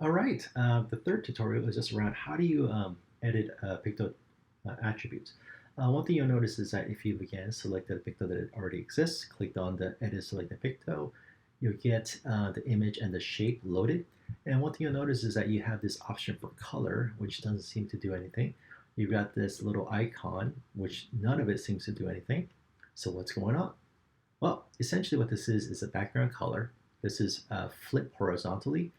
All right, the third tutorial is just around how do you edit Picto attributes. One thing you'll notice is that if you again selected a picto that already exists, clicked on the edit selected picto, you'll get the image and the shape loaded. And one thing you'll notice is that you have this option for color, which doesn't seem to do anything. You've got this little icon, which none of it seems to do anything. So what's going on? Well, essentially what this is a background color. This is flip horizontally,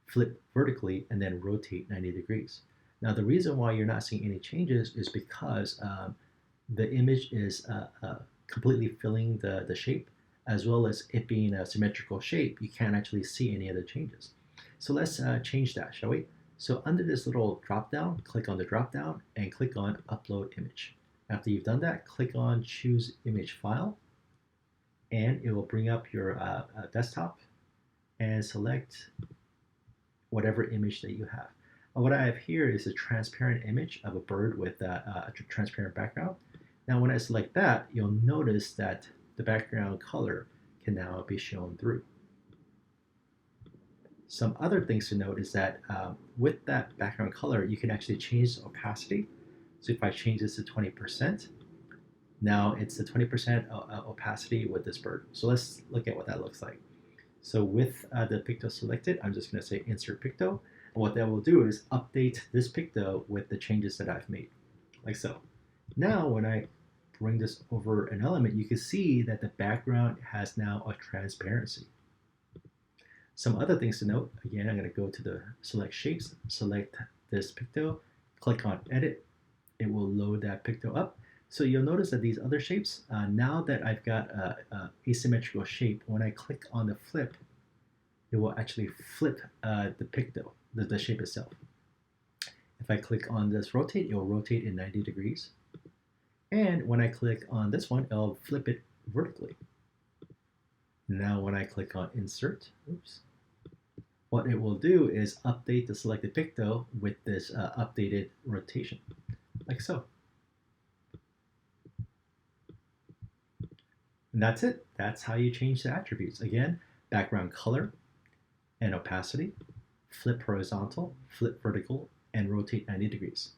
flip vertically, and then rotate 90 degrees. Now, the reason why you're not seeing any changes is because the image is completely filling the shape, as well as it being a symmetrical shape, you can't actually see any of the changes. So let's change that, shall we? So under this little drop down, click on the drop down and click on Upload Image. After you've done that, click on Choose Image File, and it will bring up your desktop and select whatever image that you have. What I have here is a transparent image of a bird with a transparent background. Now when I select that, you'll notice that the background color can now be shown through. Some other things to note is that with that background color, you can actually change the opacity. So if I change this to 20%, now it's the 20% opacity with this bird. So let's look at what that looks like. So with the picto selected, I'm just going to say Insert Picto. And what that will do is update this picto with the changes that I've made, like so. Now when I bring this over an element, you can see that the background has now a transparency. Some other things to note, again, I'm going to go to the Select Shapes, select this picto, click on Edit. It will load that picto up. So you'll notice that these other shapes, now that I've got an asymmetrical shape, when I click on the flip, it will actually flip the picto, the shape itself. If I click on this rotate, it will rotate in 90 degrees. And when I click on this one, it'll flip it vertically. Now when I click on Insert, oops, what it will do is update the selected picto with this updated rotation, like so. And that's it. That's how you change the attributes. Again, background color and opacity, flip horizontal, flip vertical, and rotate 90 degrees.